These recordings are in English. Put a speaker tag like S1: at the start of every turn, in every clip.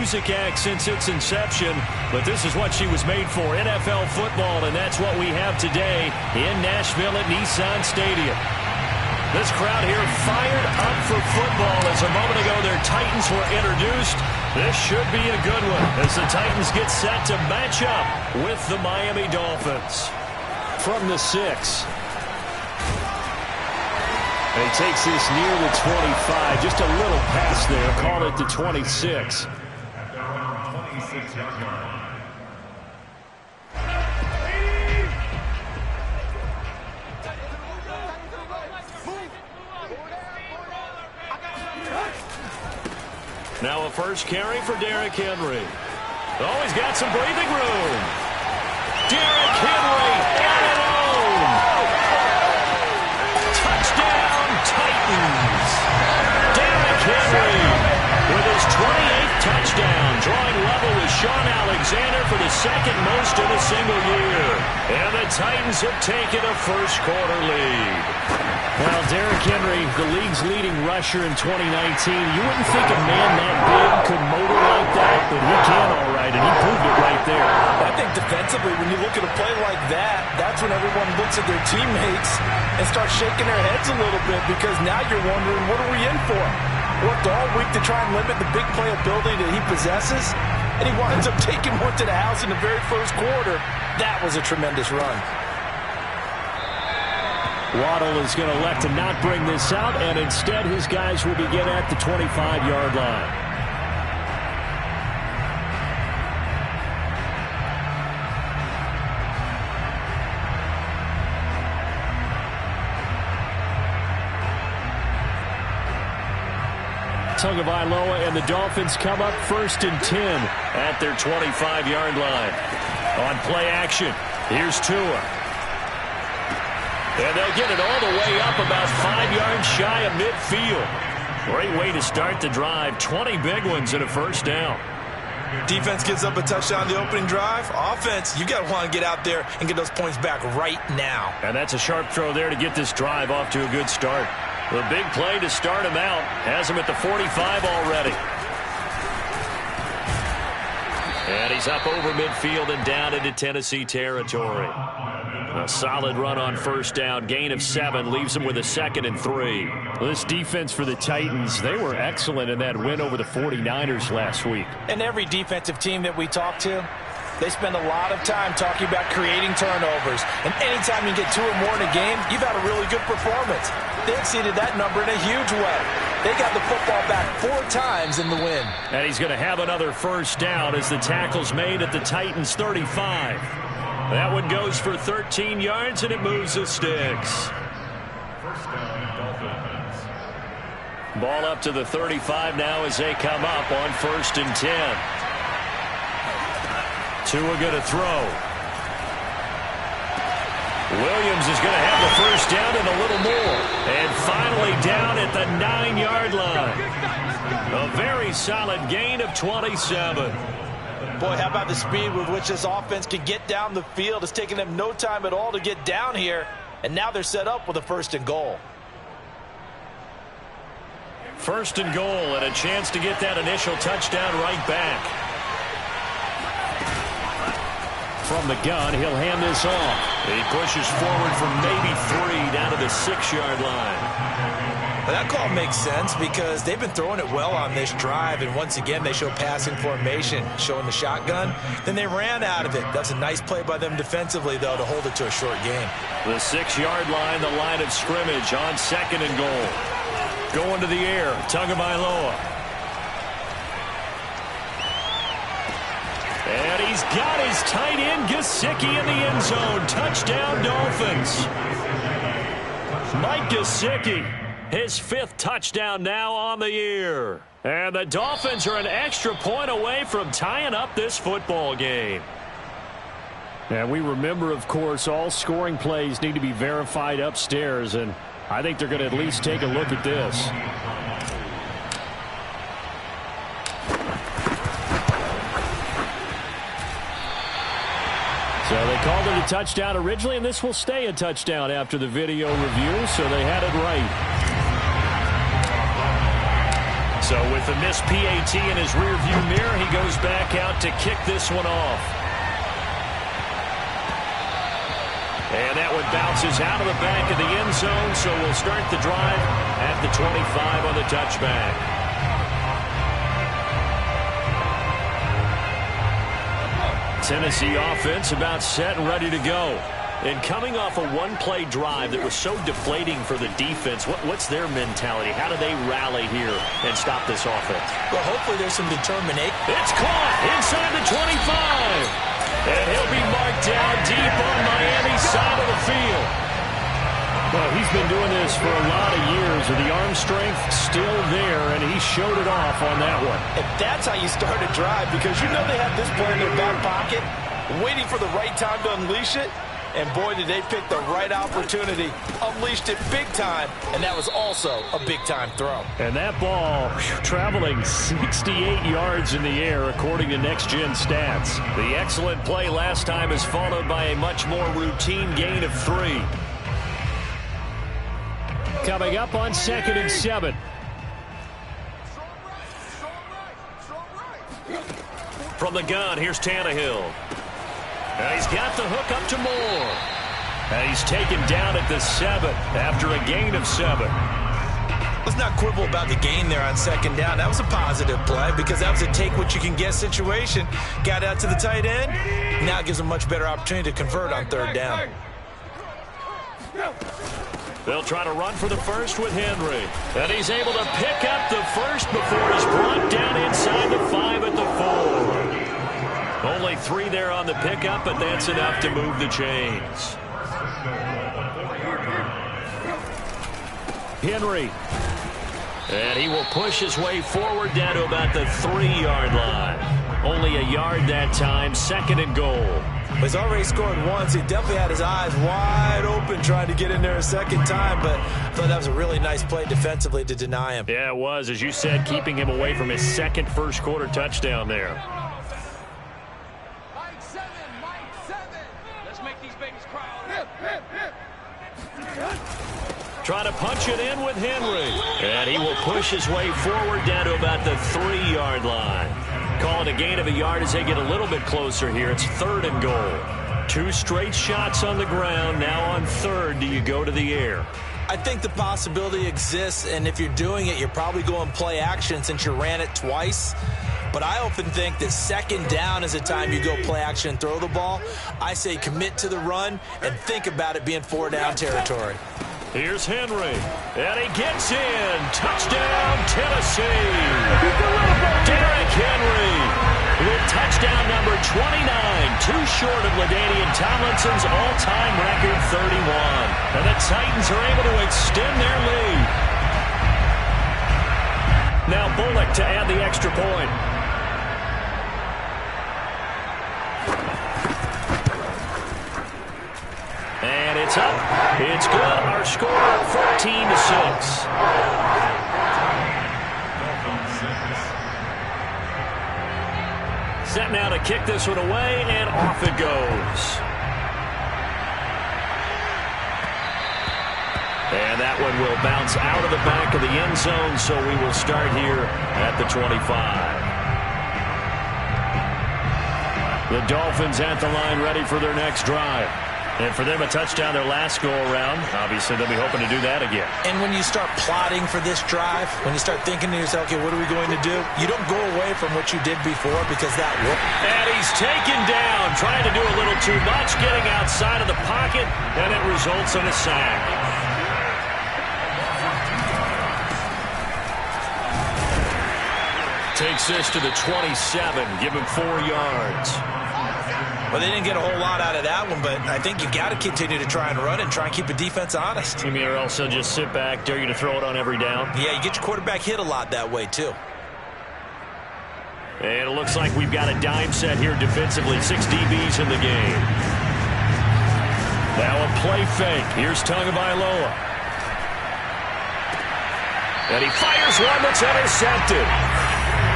S1: music act since its inception, but this is what she was made for, NFL football, and that's what we have today in Nashville at Nissan Stadium. This crowd here fired up for football as a moment ago their Titans were introduced. This should be a good one as the Titans get set to match up with the Miami Dolphins. From the 6. And he takes this near the 25. Just a little pass there. Call it the 26. Now a first carry for Derrick Henry. Oh, he's got some breathing room. Derrick Henry on and on. Touchdown, Titans. Derrick Henry with his 28th touchdown, drawing level with Sean Alexander for the second most in a single year. And the Titans have taken a first-quarter lead. Well, Derrick Henry, the league's leading rusher in 2019. You wouldn't think a man that big could motor like that, but he can all right, and he proved it right there.
S2: I think defensively, when you look at a play like that, that's when everyone looks at their teammates and starts shaking their heads a little bit, because now you're wondering, what are we in for? Worked all week to try and limit the big play ability that he possesses, and he winds up taking one to the house in the very first quarter. That was a tremendous run.
S1: Waddle is going to elect to not bring this out, and instead his guys will begin at the 25-yard line. Tagovailoa and the Dolphins come up 1st and 10 at their 25-yard line. On play action, here's Tua. And they'll get it all the way up about 5 yards shy of midfield. Great way to start the drive. 20 big ones and a first down.
S2: Defense gives up a touchdown the opening drive. Offense, you got to want to get out there and get those points back right now.
S1: And that's a sharp throw there to get this drive off to a good start. The big play to start him out. Has him at the 45 already. And he's up over midfield and down into Tennessee territory. A solid run on first down. Gain of 7 leaves him with a 2nd and 3. Well, this defense for the Titans, they were excellent in that win over the 49ers last week.
S2: And every defensive team that we talk to, they spend a lot of time talking about creating turnovers. And anytime you get 2 or more in a game, you've had a really good performance. They exceeded that number in a huge way. They got the football back 4 times in the win. And
S1: he's going to have another first down as the tackle's made at the Titans' 35. That one goes for 13 yards, and it moves the sticks. Ball up to the 35 now as they come up on 1st and 10. Tua going to throw. Williams is going to have the first down and a little more. And finally down at the 9-yard line. A very solid gain of 27.
S2: Boy, how about the speed with which this offense can get down the field? It's taken them no time at all to get down here. And now they're set up with a 1st and goal.
S1: 1st and goal and a chance to get that initial touchdown right back. From the gun, he'll hand this off. He pushes forward from maybe 3 down to the 6-yard line.
S2: Well, that call makes sense because they've been throwing it well on this drive, and once again they show passing formation, showing the shotgun. Then they ran out of it. That's a nice play by them defensively, though, to hold it to a short game.
S1: The 6-yard line, the line of scrimmage on 2nd and goal. Going to the air, Tagovailoa. And he's got his tight end, Gesicki, in the end zone. Touchdown, Dolphins. Mike Gesicki, his 5th touchdown now on the year. And the Dolphins are an extra point away from tying up this football game. And we remember, of course, all scoring plays need to be verified upstairs, and I think they're going to at least take a look at this. So they called it a touchdown originally, and this will stay a touchdown after the video review, so they had it right. So with the missed PAT in his rearview mirror, he goes back out to kick this one off. And that one bounces out of the back of the end zone, so we'll start the drive at the 25 on the touchback. Tennessee offense about set and ready to go. And coming off a one-play drive that was so deflating for the defense, what's their mentality? How do they rally here and stop this offense?
S2: Well, hopefully there's some determination.
S1: It's caught inside the 25. And he'll be marked down deep on Miami's side of the field. Well, he's been doing this for a lot of years, with the arm strength still there, and he showed it off on that one.
S2: And that's how you start a drive, because you know they have this play in their back pocket, waiting for the right time to unleash it. And boy, did they pick the right opportunity. Unleashed it big time, and that was also a big-time throw.
S1: And that ball traveling 68 yards in the air, according to Next Gen Stats. The excellent play last time is followed by a much more routine gain of 3. Coming up on 2nd and 7. From the gun, here's Tannehill. And he's got the hook up to Moore. And he's taken down at the 7 after a gain of 7.
S2: Let's not quibble about the gain there on 2nd down. That was a positive play, because that was a take-what-you-can-get situation. Got out to the tight end. Now it gives them a much better opportunity to convert on 3rd down.
S1: They'll try to run for the first with Henry. And he's able to pick up the first before he's brought down inside the 5 at the 4. Only 3 there on the pickup, but that's enough to move the chains. Henry. And he will push his way forward down to about the 3-yard line. Only a yard that time, 2nd and goal.
S2: He's already scored once. He definitely had his eyes wide open trying to get in there a 2nd time, but I thought that was a really nice play defensively to deny him.
S1: Yeah, it was, as you said, keeping him away from his 2nd first-quarter touchdown there. Trying to punch it in with Henry. And he will push his way forward down to about the 3-yard line. Call it a gain of a yard as they get a little bit closer here. It's 3rd and goal. 2 straight shots on the ground. Now on 3rd, do you go to the air?
S2: I think the possibility exists, and if you're doing it, you're probably going play action since you ran it twice. But I often think that 2nd down is the time you go play action and throw the ball. I say commit to the run and think about it being 4-down territory.
S1: Here's Henry, and he gets in. Touchdown, Tennessee. Derrick Henry with touchdown number 29, too short of LaDainian Tomlinson's all-time record 31. And the Titans are able to extend their lead. Now Bullock to add the extra point. And it's up. It's good. Our score 14-6. Set now to kick this one away, and off it goes. And that one will bounce out of the back of the end zone, so we will start here at the 25. The Dolphins at the line, ready for their next drive. And for them, a touchdown their last go-around. Obviously, they'll be hoping to do that again.
S2: And when you start plotting for this drive, when you start thinking to yourself, okay, what are we going to do? You don't go away from what you did before, because that worked.
S1: And he's taken down, trying to do a little too much, getting outside of the pocket, and it results in a sack. Takes this to the 27, give him 4 yards.
S2: Well, they didn't get a whole lot out of that one, but I think you got to continue to try and run and try and keep the defense honest.
S1: You mean, or else they'll just sit back, dare you to throw it on every down?
S2: Yeah, you get your quarterback hit a lot that way, too.
S1: And it looks like we've got a dime set here defensively. 6 DBs in the game. Now a play fake. Here's Tagovailoa. And he fires one that's intercepted.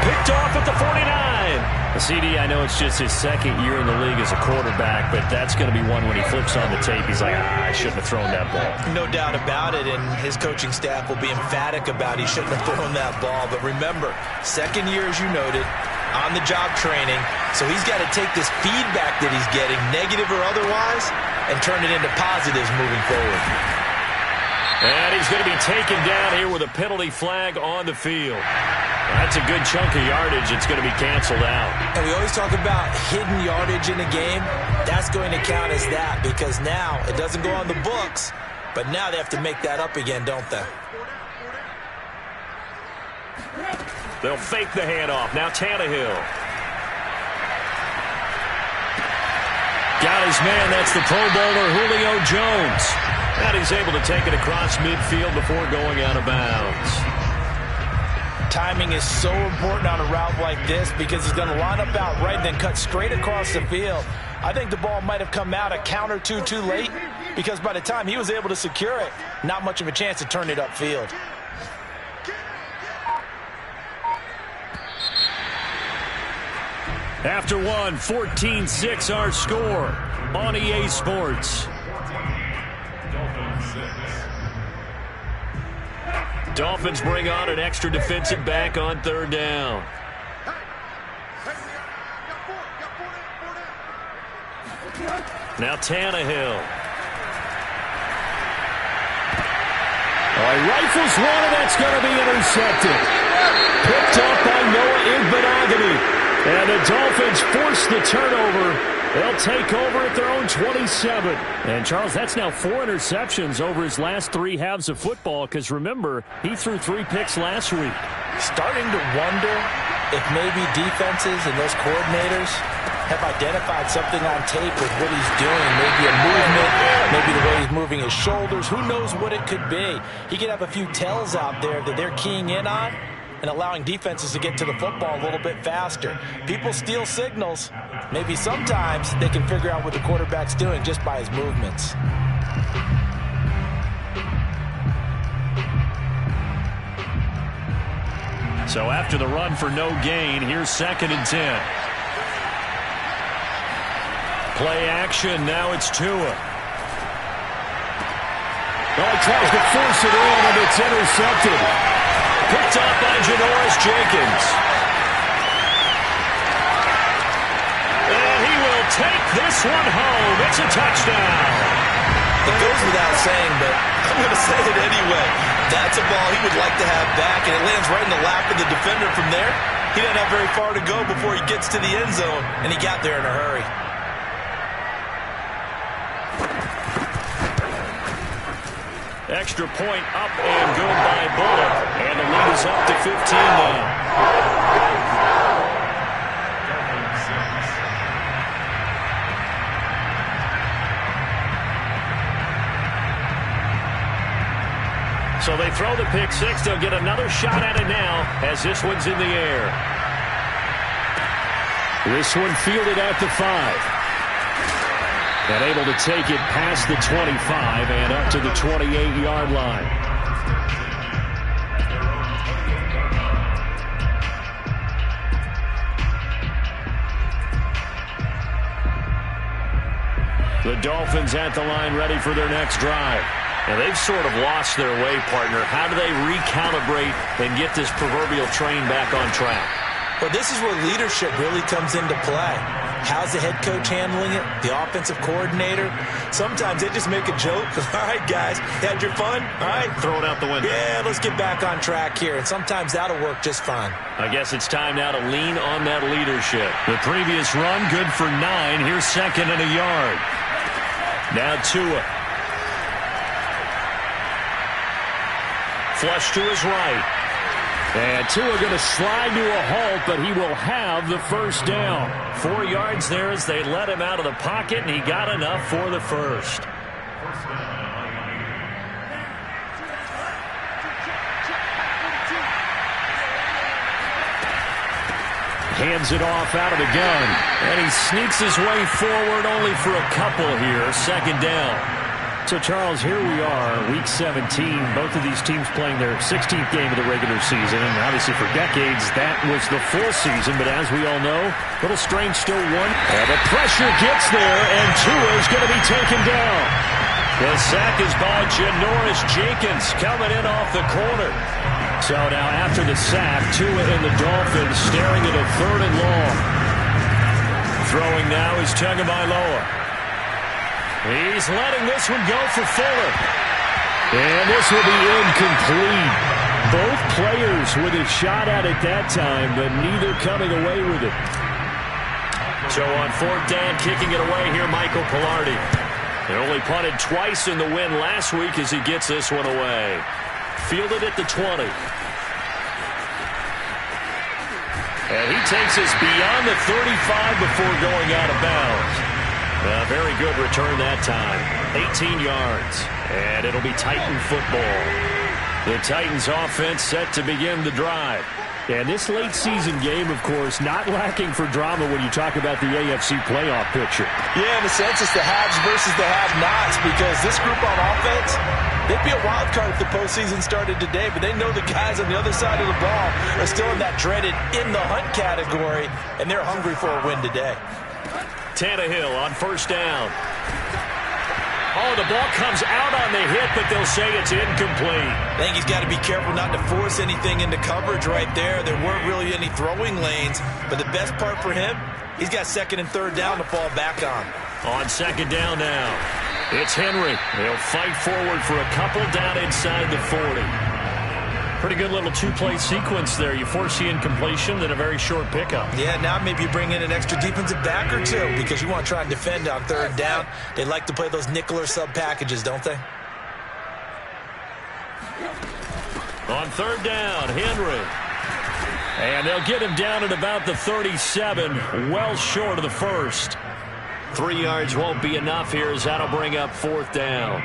S1: Picked off at the 49. A CD, I know it's just his second year in the league as a quarterback, but that's going to be one when he flips on the tape. He's like, I shouldn't have thrown that ball.
S2: No doubt about it, and his coaching staff will be emphatic about he shouldn't have thrown that ball. But remember, second year, as you noted, on-the-job training, so he's got to take this feedback that he's getting, negative or otherwise, and turn it into positives moving forward.
S1: And he's going to be taken down here with a penalty flag on the field. That's a good chunk of yardage. It's going to be canceled out.
S2: And we always talk about hidden yardage in a game. That's going to count as that because now it doesn't go on the books, but now they have to make that up again, don't they?
S1: They'll fake the handoff. Now Tannehill. Got his man. That's the Pro Bowler Julio Jones. And he's able to take it across midfield before going out of bounds.
S2: Timing is so important on a route like this because he's going to line up out right and then cut straight across the field. I think the ball might have come out a count or two too late because by the time he was able to secure it, not much of a chance to turn it upfield.
S1: After one, 14-6 our score on EA Sports. Dolphins bring on an extra defensive back on third down. Now Tannehill. Rifles one, and that's going to be intercepted. Picked up by Noah Igbenogany. And the Dolphins force the turnover. They'll take over at their own 27. And, Charles, that's now 4 interceptions over his last 3 halves of football because, remember, he threw 3 picks last week.
S2: Starting to wonder if maybe defenses and those coordinators have identified something on tape with what he's doing. Maybe a movement, maybe the way he's moving his shoulders. Who knows what it could be? He could have a few tells out there that they're keying in on and allowing defenses to get to the football a little bit faster. People steal signals. Maybe sometimes they can figure out what the quarterback's doing just by his movements.
S1: So after the run for no gain, here's 2nd and 10. Play action, now it's Tua.
S3: Well, he tries to force it in, and it's intercepted.
S1: Picked up by Janoris Jenkins. And he will take this one home. It's a touchdown.
S2: It goes without saying, but I'm going to say it anyway. That's a ball he would like to have back, and it lands right in the lap of the defender from there. He doesn't have very far to go before he gets to the end zone, and he got there in a hurry.
S1: Extra point up and good by Bullock. And the lead is up to 15 now. So they throw the pick six. They'll get another shot at it now as this one's in the air. This one fielded at the 5. And able to take it past the 25 and up to the 28-yard line. The Dolphins at the line ready for their next drive. And they've sort of lost their way, partner. How do they recalibrate and get this proverbial train back on track?
S2: Well, this is where leadership really comes into play. How's the head coach handling it? The offensive coordinator? Sometimes they just make a joke. All right, guys, had your fun? All right.
S1: Throw it out the window.
S2: Yeah, let's get back on track here. And sometimes that'll work just fine.
S1: I guess it's time now to lean on that leadership. The previous run, good for 9. Here's 2nd and a yard. Now Tua. Flush to his right. And Tua going to slide to a halt, but he will have the first down. 4 yards there as they let him out of the pocket, and he got enough for the first. Hands it off out of the gun, and he sneaks his way forward only for a couple here. 2nd down. So, Charles, here we are, Week 17. Both of these teams playing their 16th game of the regular season. And obviously for decades, that was the full season. But as we all know, a little strange still one. And the pressure gets there, and Tua is going to be taken down. The sack is by Janoris Jenkins coming in off the corner. So now after the sack, Tua and the Dolphins staring at a 3rd and long. Throwing now is Tagovailoa. He's letting this one go for Fuller. And this will be incomplete. Both players with a shot at it that time, but neither coming away with it. So on 4th down, kicking it away here, Michael Pilardi. They only punted twice in the win last week as he gets this one away. Fielded at the 20. And he takes us beyond the 35 before going out of bounds. A very good return that time. 18 yards. And it'll be Titan football. The Titans offense set to begin the drive. And this late season game, of course, not lacking for drama when you talk about the AFC playoff picture.
S2: Yeah, in a sense, it's the haves versus the have-nots, because this group on offense, they'd be a wild card if the postseason started today, but they know the guys on the other side of the ball are still in that dreaded in-the-hunt category, and they're hungry for a win today.
S1: Tannehill on 1st down. Oh, the ball comes out on the hit, but they'll say it's incomplete.
S2: I think he's got to be careful not to force anything into coverage right there. There weren't really any throwing lanes, but the best part for him, he's got 2nd and 3rd down to fall back on.
S1: On 2nd down now, it's Henry. He'll fight forward for a couple down inside the 40. Pretty good little 2-play sequence there. You force the incompletion, then a very short pickup.
S2: Yeah, now maybe you bring in an extra defensive back or two because you want to try and defend on 3rd down. They like to play those nickel or sub packages, don't they?
S1: On 3rd down, Henry. And they'll get him down at about the 37, well short of the 1st. 3 yards won't be enough here as that'll bring up 4th down.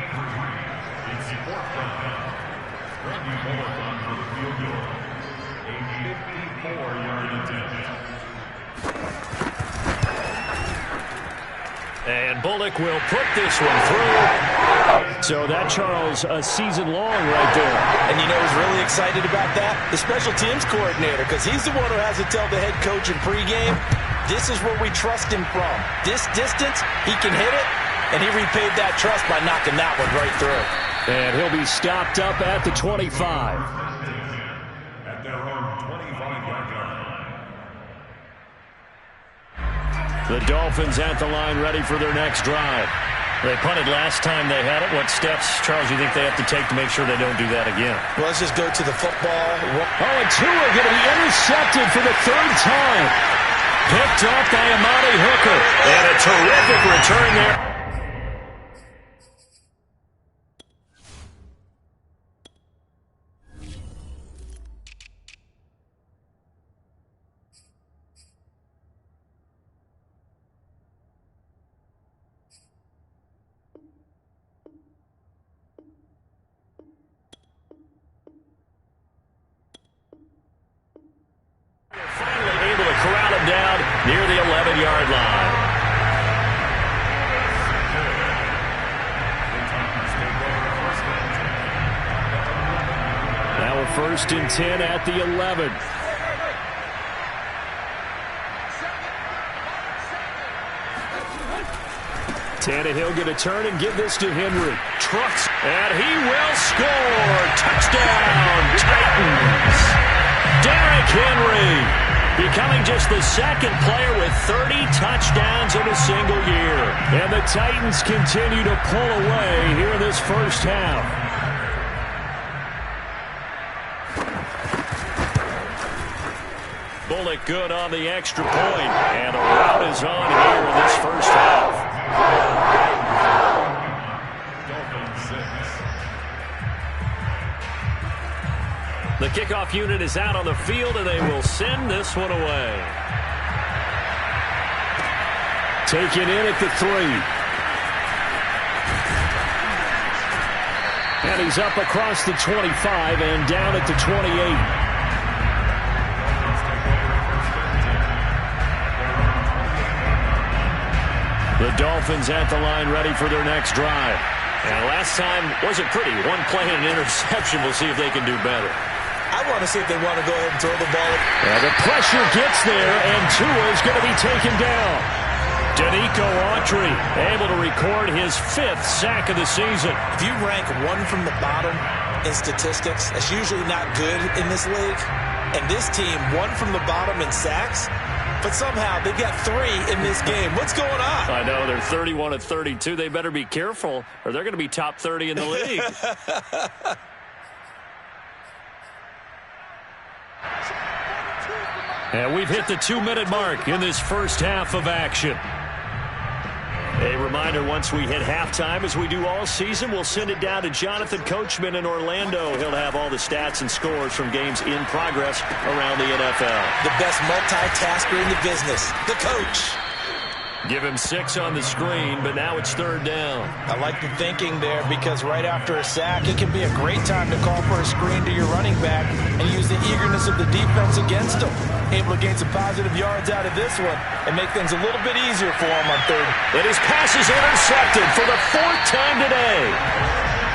S1: And Bullock will put this one through. So that, Charles, a season long right there.
S2: And you know who's really excited about that? The special teams coordinator, because he's the one who has to tell the head coach in pregame, this is where we trust him from. This distance, he can hit it, and he repaid that trust by knocking that one right through.
S1: And he'll be stopped up at the 25. The Dolphins at the line ready for their next drive. They punted last time they had it. What steps, Charles, you think they have to take to make sure they don't do that again?
S2: Well, let's just go to the football.
S1: Oh, and Tua going to be intercepted for the 3rd time. Picked off by Amani Hooker. And a terrific return there. Near the 11-yard line. Now a 1st and 10 at the 11. Tannehill going to turn and give this to Henry. Trucks, and he will score. Touchdown, Titans. Derrick Henry. Becoming just the 2nd player with 30 touchdowns in a single year. And the Titans continue to pull away here in this 1st half. Bullock good on the extra point. And a rout is on here in this 1st half. The kickoff unit is out on the field, and they will send this one away. Taken in at the 3. And he's up across the 25 and down at the 28. The Dolphins at the line ready for their next drive. And last time wasn't pretty. One play and an interception. We'll see if they can do better.
S2: I want to see if they want to go ahead and throw the ball.
S1: The pressure gets there, and Tua's going to be taken down. Danico Autry able to record his 5th sack of the season.
S2: If you rank one from the bottom in statistics, that's usually not good in this league. And this team, one from the bottom in sacks, but somehow they've got 3 in this game. What's going on?
S1: I know, they're 31 of 32. They better be careful, or they're going to be top 30 in the league. And we've hit the 2-minute mark in this first half of action. A reminder, once we hit halftime, as we do all season, we'll send it down to Jonathan Coachman in Orlando. He'll have all the stats and scores from games in progress around the NFL.
S2: The best multitasker in the business, the coach.
S1: Give him 6 on the screen, but now it's 3rd down.
S2: I like the thinking there, because right after a sack, it can be a great time to call for a screen to your running back and use the eagerness of the defense against him. Able to gain some positive yards out of this one and make things a little bit easier for him on 3rd.
S1: And his pass is intercepted for the 4th time today.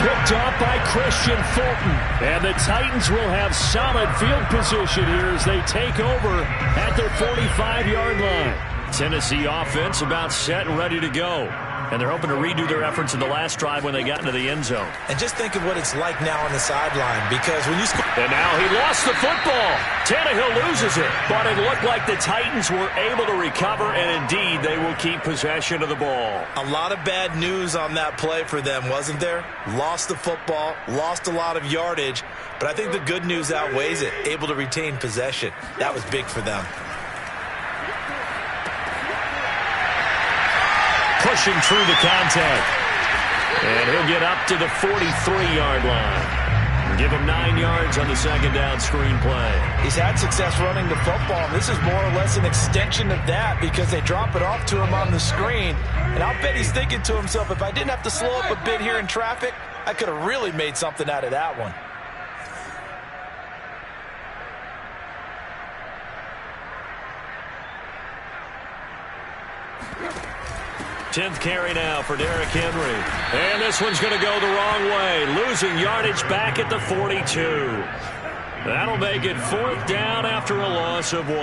S1: Picked off by Christian Fulton. And the Titans will have solid field position here as they take over at their 45-yard line. Tennessee offense about set and ready to go. And they're hoping to redo their efforts in the last drive when they got into the end zone.
S2: And just think of what it's like now on the sideline, because when you score...
S1: And now he lost the football. Tannehill loses it. But it looked like the Titans were able to recover, and indeed they will keep possession of the ball.
S2: A lot of bad news on that play for them, wasn't there? Lost the football, lost a lot of yardage, but I think the good news outweighs it. Able to retain possession. That was big for them.
S1: Pushing through the contact. And he'll get up to the 43-yard line. Give him 9 yards on the 2nd down screen play.
S2: He's had success running the football. This is more or less an extension of that, because they drop it off to him on the screen. And I'll bet he's thinking to himself, if I didn't have to slow up a bit here in traffic, I could have really made something out of that one.
S1: 10th carry now for Derrick Henry. And this one's going to go the wrong way. Losing yardage back at the 42. That'll make it 4th down after a loss of 1.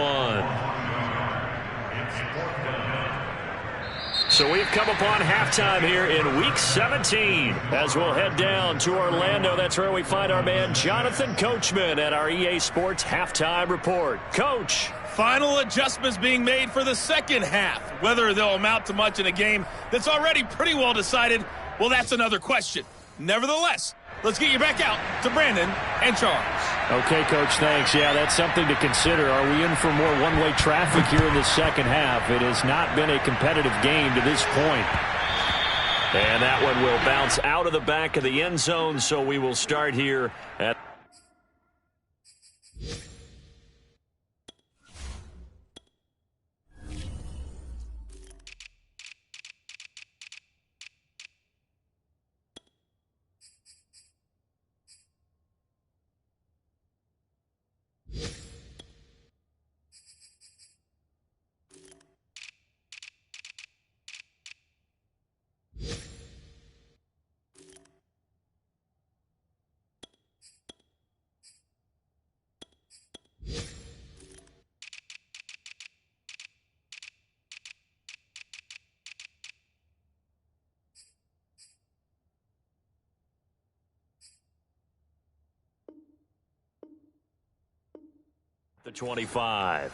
S1: So we've come upon halftime here in Week 17 as we'll head down to Orlando. That's where we find our man Jonathan Coachman at our EA Sports Halftime Report. Coach.
S4: Final adjustments being made for the second half. Whether they'll amount to much in a game that's already pretty well decided, well, that's another question. Nevertheless, let's get you back out to Brandon and Charles.
S1: Okay, Coach, thanks. Yeah, that's something to consider. Are we in for more one-way traffic here in the second half? It has not been a competitive game to this point. And that one will bounce out of the back of the end zone, so we will start here at the 25.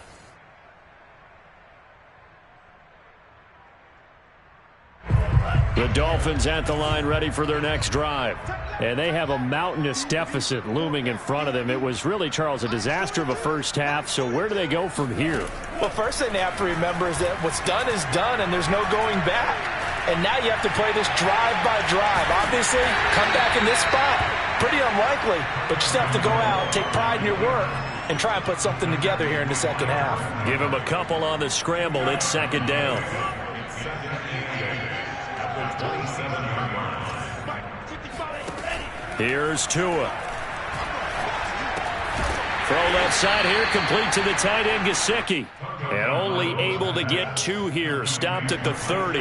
S1: The Dolphins at the line ready for their next drive. And they have a mountainous deficit looming in front of them. It was really, Charles, a disaster of a first half. So where do they go from here?
S2: Well, first thing they have to remember is that what's done is done, and there's no going back. And now you have to play this drive by drive. Obviously, come back in this spot, pretty unlikely. But you just have to go out, take pride in your work, and try and put something together here in the second half.
S1: Give him a couple on the scramble. It's 2nd down. Here's Tua. Throw left side here, complete to the tight end, Gesicki. And only able to get 2 here, stopped at the 30.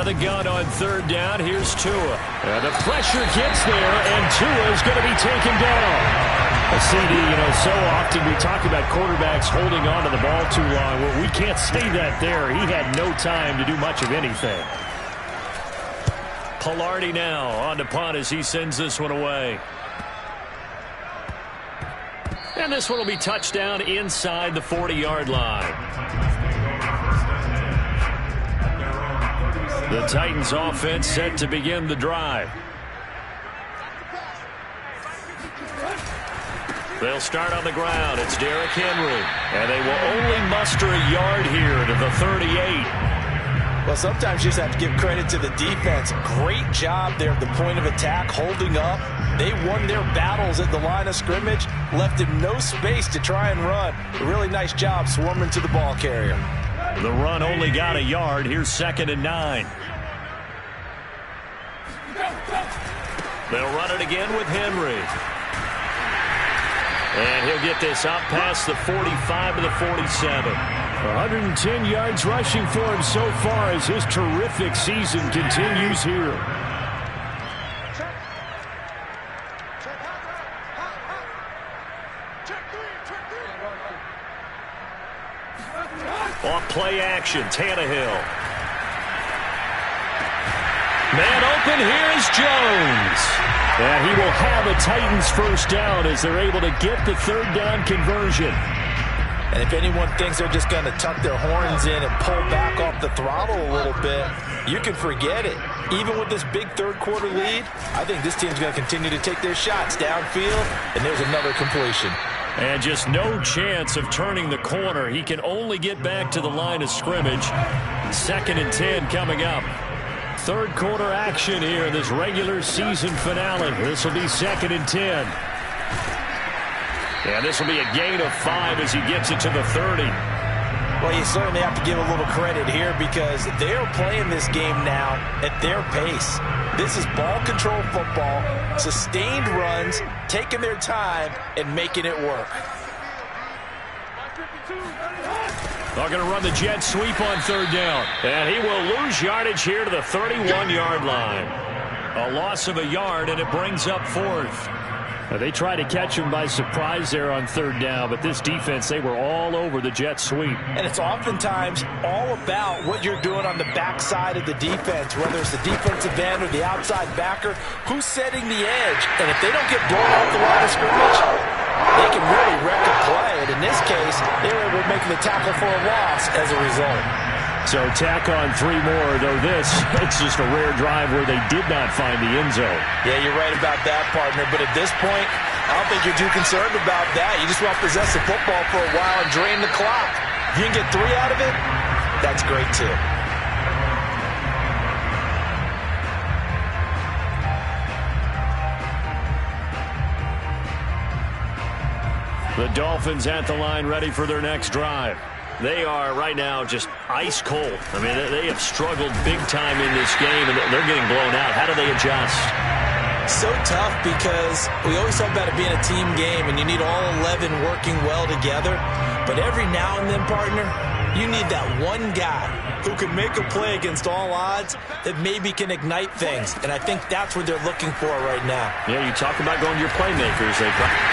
S1: out of the gun on third down. Here's Tua. And the pressure gets there, and Tua's going to be taken down. A CD, so often we talk about quarterbacks holding on to the ball too long. Well, we can't say that there. He had no time to do much of anything. Pilardi now on the punt as he sends this one away. And this one will be touchdown inside the 40-yard line. The Titans offense set to begin the drive. They'll start on the ground. It's Derrick Henry. And they will only muster a yard here to the 38.
S2: Well, sometimes you just have to give credit to the defense. Great job there at the point of attack, holding up. They won their battles at the line of scrimmage, left him no space to try and run. A really nice job swarming to the ball carrier.
S1: The run only got a yard. Here's 2nd and 9. They'll run it again with Henry. And he'll get this up past the 45 to the 47.
S3: 110 yards rushing for him so far as his terrific season continues here.
S1: Off play action, Tannehill. Man open, here's Jones. And he will have a Titans first down as they're able to get the third down conversion.
S2: And if anyone thinks they're just going to tuck their horns in and pull back off the throttle a little bit, you can forget it. Even with this big third quarter lead, I think this team's going to continue to take their shots downfield, and there's another completion.
S1: And just no chance of turning the corner. He can only get back to the line of scrimmage. 2nd and 10 coming up. Third quarter action here in this regular season finale. This will be 2nd and 10. And this will be a gain of 5 as he gets it to the 30.
S2: Well, you certainly have to give a little credit here because they're playing this game now at their pace. This is ball control football, sustained runs, taking their time, and making it work.
S1: They're going to run the jet sweep on third down. And he will lose yardage here to the 31-yard line. A loss of a yard, and it brings up 4th.
S3: They tried to catch him by surprise there on third down, but this defense, they were all over the jet sweep.
S2: And it's oftentimes all about what you're doing on the backside of the defense, whether it's the defensive end or the outside backer, who's setting the edge. And if they don't get blown off the line of scrimmage, they can really wreck a play. And in this case, they were able to make the tackle for a loss as a result.
S3: So tack on 3 more, though it's just a rare drive where they did not find the end zone.
S2: Yeah, you're right about that, partner. But at this point, I don't think you're too concerned about that. You just want to possess the football for a while and drain the clock. If you can get 3 out of it, that's great too.
S1: The Dolphins at the line ready for their next drive. They are right now just ice cold. I mean, they have struggled big time in this game, and they're getting blown out. How do they adjust?
S2: So tough because we always talk about it being a team game, and you need all 11 working well together. But every now and then, partner, you need that one guy who can make a play against all odds that maybe can ignite things. And I think that's what they're looking for right now.
S1: Yeah, you talk about going to your playmakers.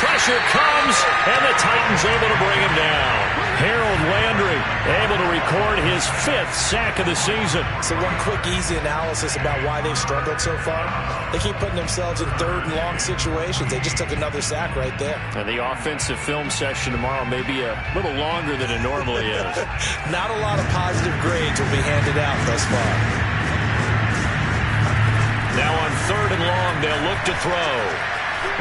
S1: Pressure comes, and the Titans able to bring him down. Harold Landry able to record his 5th sack of the season.
S2: So one quick, easy analysis about why they've struggled so far. They keep putting themselves in third and long situations. They just took another sack right there.
S1: And the offensive film session tomorrow may be a little longer than it normally is.
S2: Not a lot of positive grades will be handed out thus far.
S1: Now on third and long, they'll look to throw.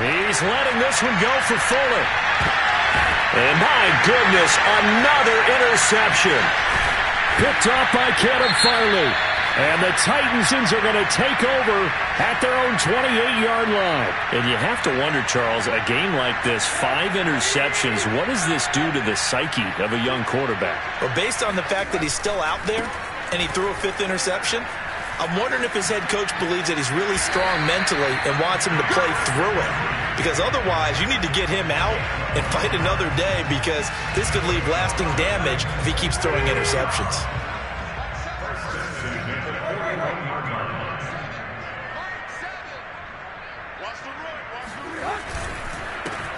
S1: He's letting this one go for Fuller. And my goodness, another interception.
S3: Picked off by Caleb Farley. And the Titans are going to take over at their own 28-yard line.
S1: And you have to wonder, Charles, a game like this, 5 interceptions, what does this do to the psyche of a young quarterback?
S2: Well, based on the fact that he's still out there and he threw a 5th interception, I'm wondering if his head coach believes that he's really strong mentally and wants him to play through it. Because otherwise, you need to get him out and fight another day because this could leave lasting damage if he keeps throwing interceptions.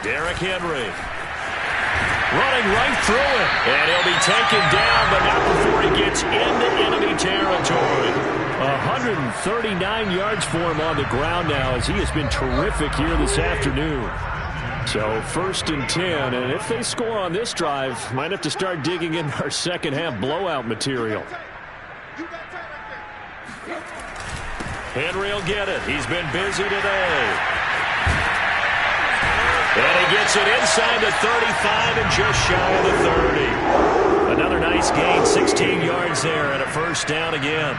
S1: Derrick Henry. Running right through it. And he'll be taken down, but not before he gets into enemy territory.
S3: 139 yards for him on the ground now, as he has been terrific here this afternoon. So 1st and 10, and if they score on this drive, might have to start digging in our second half blowout material.
S1: Henry will get it. He's been busy today. And he gets it inside the 35 and just shy of the 30. Another nice gain, 16 yards there, and a first down again.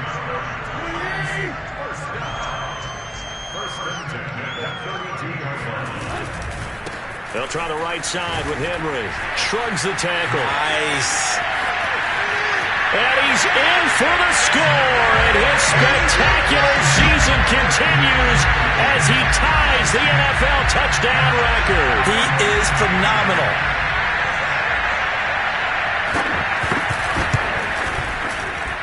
S1: They'll try the right side with Henry. Shrugs the tackle.
S2: Nice.
S1: And he's in for the score, and his spectacular season continues as he ties the NFL touchdown record.
S2: He is phenomenal.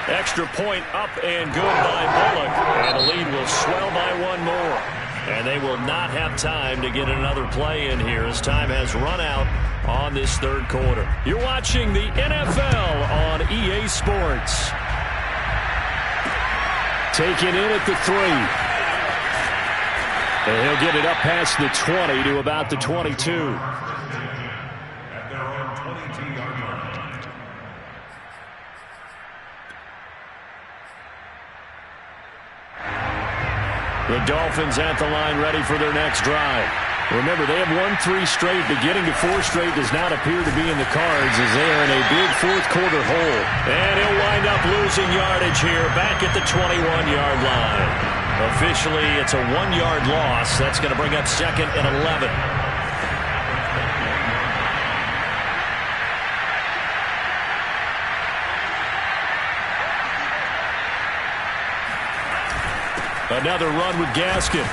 S1: Extra point up and good by Bullock, and the lead will swell by one more. And they will not have time to get another play in here as time has run out on this third quarter. You're watching the NFL on EA Sports.
S3: Taken in at the 3. And he'll get it up past the 20 to about the 22. The Dolphins at the line ready for their next drive. Remember, they have won 3 straight, but getting to 4 straight does not appear to be in the cards as they are in a big fourth quarter hole.
S1: And he'll wind up losing yardage here back at the 21-yard line. Officially, it's a 1-yard loss. That's going to bring up 2nd and 11. Another run with Gaskin.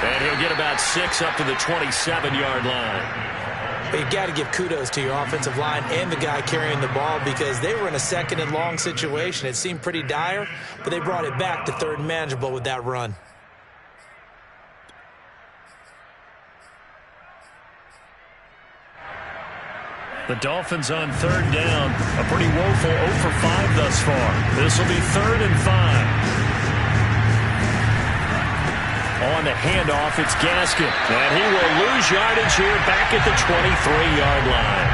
S1: And he'll get about 6 up to the 27-yard line.
S2: But you got to give kudos to your offensive line and the guy carrying the ball because they were in a 2nd and long situation. It seemed pretty dire, but they brought it back to 3rd and manageable with that run.
S1: The Dolphins on 3rd down. A pretty woeful 0 for 5 thus far. This will be 3rd and 5. On the handoff, it's Gaskin. And he will lose yardage here back at the 23-yard line.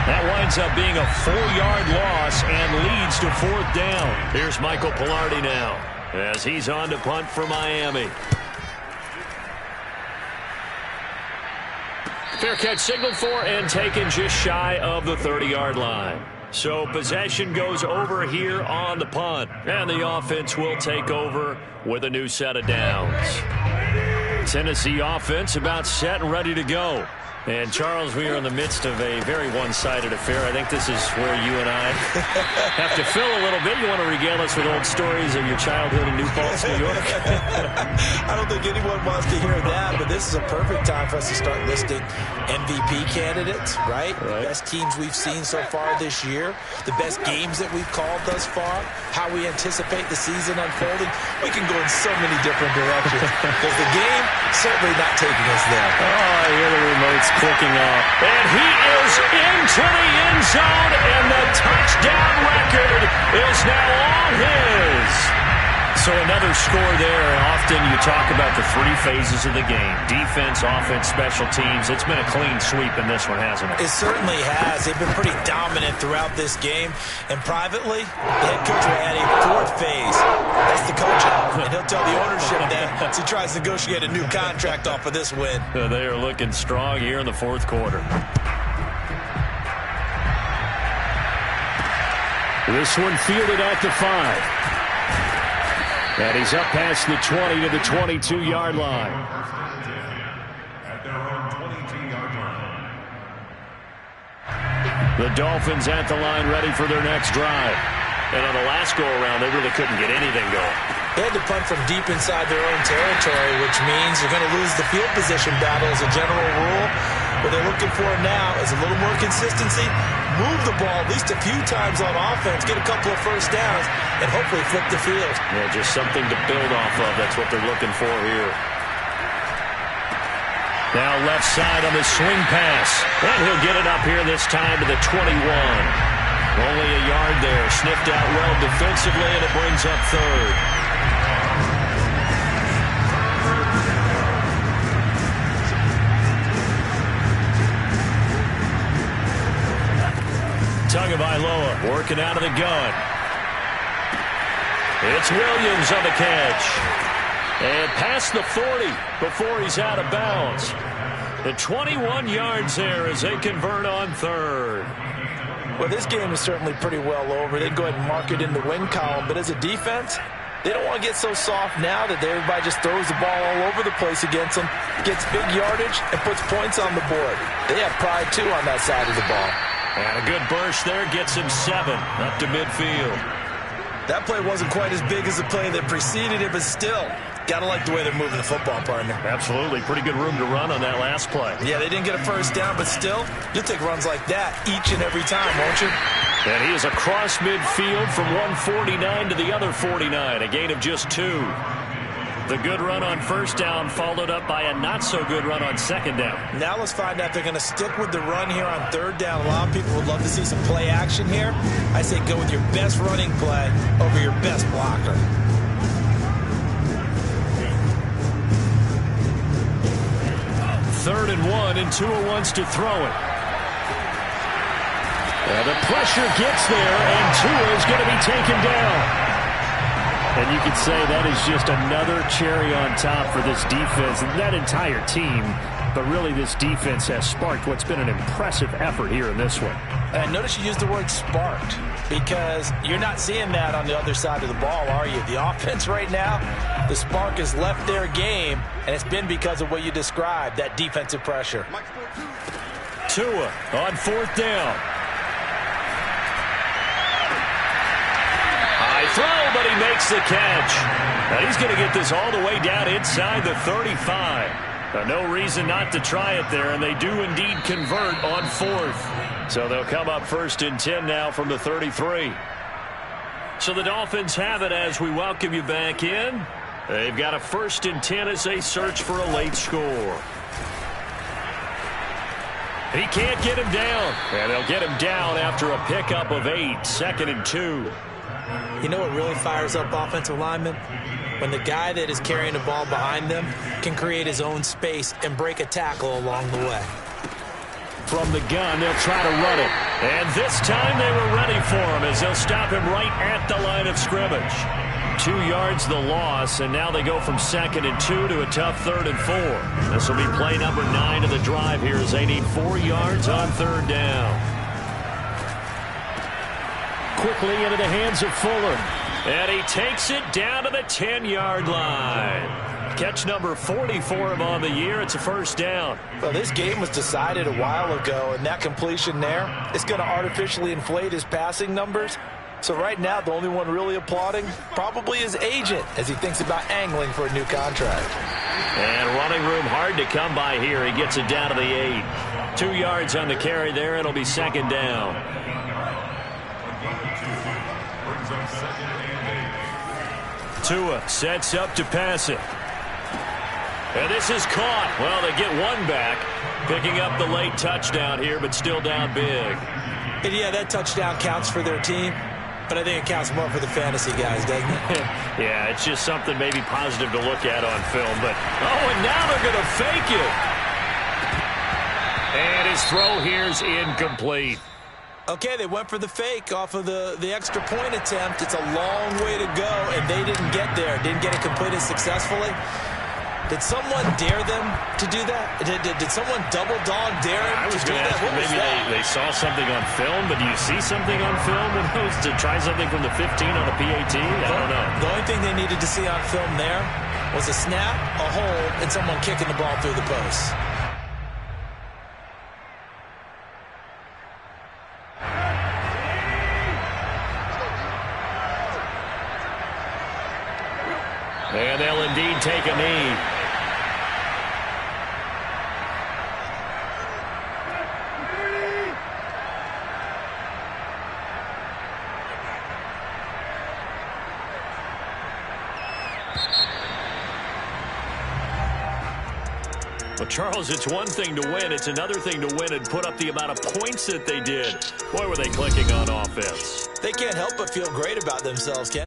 S1: That winds up being a 4-yard loss and leads to 4th down. Here's Michael Pilardi now as he's on to punt for Miami. Fair catch signaled for and taken just shy of the 30-yard line. So possession goes over here on the punt. And the offense will take over with a new set of downs. Tennessee offense about set and ready to go. And, Charles, we are in the midst of a very one-sided affair. I think this is where you and I have to fill a little bit. You want to regale us with old stories of your childhood in New Paltz, New York?
S2: I don't think anyone wants to hear that, but this is a perfect time for us to start listing MVP candidates, right? The best teams we've seen so far this year, the best games that we've called thus far, how we anticipate the season unfolding. We can go in so many different directions because the game certainly not taking us there.
S3: Oh, I hear the remote's clicking off.
S1: And he is into the end zone, and the touchdown record is now all his. So another score there. Often you talk about the 3 phases of the game. Defense, offense, special teams. It's been a clean sweep in this one, hasn't it?
S2: It certainly has. They've been pretty dominant throughout this game. And privately, the head coach will add a 4th phase. That's the coaching. And he'll tell the ownership that as he tries to negotiate a new contract off of this win.
S1: They are looking strong here in the 4th quarter.
S3: This one fielded at the 5. And he's up past the 20 to the 22-yard line. The Dolphins at the line ready for their next drive.
S1: And on the last go-around, they really couldn't get anything going.
S2: They had to punt from deep inside their own territory, which means you're going to lose the field position battle as a general rule. What they're looking for now is a little more consistency, move the ball at least a few times on offense, get a couple of first downs, and hopefully flip the field.
S1: Yeah, just something to build off of. That's what they're looking for here.
S3: Now left side on the swing pass. And he'll get it up here this time to the 21. Only a yard there. Sniffed out well defensively, and it brings up third. Tagovailoa working out of the gun. It's Williams on the catch. And past the 40 before he's out of bounds. The 21 yards there as they convert on third.
S2: Well, this game is certainly pretty well over. They can go ahead and mark it in the win column. But as a defense, they don't want to get so soft now that everybody just throws the ball all over the place against them, gets big yardage, and puts points on the board. They have pride, too, on that side of the ball.
S3: And a good burst there gets him 7 up to midfield.
S2: That play wasn't quite as big as the play that preceded it, but still, got to like the way they're moving the football, partner.
S3: Absolutely. Pretty good room to run on that last play.
S2: Yeah, they didn't get a first down, but still, you'll take runs like that each and every time, won't you?
S3: And he is across midfield from 149 to the other 49, a gain of just 2. The good run on first down followed up by a not-so-good run on second down.
S2: Now let's find out if they're going to stick with the run here on third down. A lot of people would love to see some play action here. I say go with your best running play over your best blocker.
S3: Third and 1, and Tua wants to throw it. And the pressure gets there, and Tua is going to be taken down. And you could say that is just another cherry on top for this defense and that entire team. But really, this defense has sparked what's been an impressive effort here in this one.
S2: And notice you used the word sparked, because you're not seeing that on the other side of the ball, are you? The offense right now, the spark has left their game, and it's been because of what you described, that defensive pressure.
S3: Tua on fourth down. High throw, but he makes the catch. Now he's going to get this all the way down inside the 35. No reason not to try it there, and they do indeed convert on fourth. So they'll come up first and 10 now from the 33. So the Dolphins have it as we welcome you back in. They've got a first and 10 as they search for a late score. He can't get him down, and they'll get him down after a pickup of 8, 2nd and 2.
S2: You know what really fires up offensive linemen? When the guy that is carrying the ball behind them can create his own space and break a tackle along the way.
S3: From the gun, they'll try to run it. And this time they were ready for him as they'll stop him right at the line of scrimmage. 2 yards the loss, and now they go from 2nd and 2 to a tough 3rd and 4. This will be play number 9 of the drive here as they need 4 yards on third down. Quickly into the hands of Fuller. And he takes it down to the 10-yard line. Catch number 40 for him on the year. It's a first down.
S2: Well, this game was decided a while ago, and that completion there is going to artificially inflate his passing numbers. So right now, the only one really applauding probably his agent as he thinks about angling for a new contract.
S3: And running room hard to come by here. He gets it down to the 8. 2 yards on the carry there. It'll be second down. Tua sets up to pass it. And this is caught. Well, they get one back, picking up the late touchdown here, but still down big.
S2: And yeah, that touchdown counts for their team, but I think it counts more for the fantasy guys, doesn't it?
S3: Yeah, it's just something maybe positive to look at on film. But and now they're going to fake it. And his throw here's incomplete.
S2: Okay, they went for the fake off of the extra point attempt. It's a long way to go, and they didn't get there. Didn't get it completed successfully. Did someone dare them to do that? Did someone double dog dare him to do that? What was
S3: maybe
S2: that?
S3: they saw something on film, but do you see something on film when it was to try something from the 15 on the PAT? I don't know.
S2: The only thing they needed to see on film there was a snap, a hold, and someone kicking the ball through the post.
S3: And they'll indeed take a knee. Well, Charles, it's one thing to win. It's another thing to win and put up the amount of points that they did. Boy, were they clicking on offense.
S2: They can't help but feel great about themselves, Ken.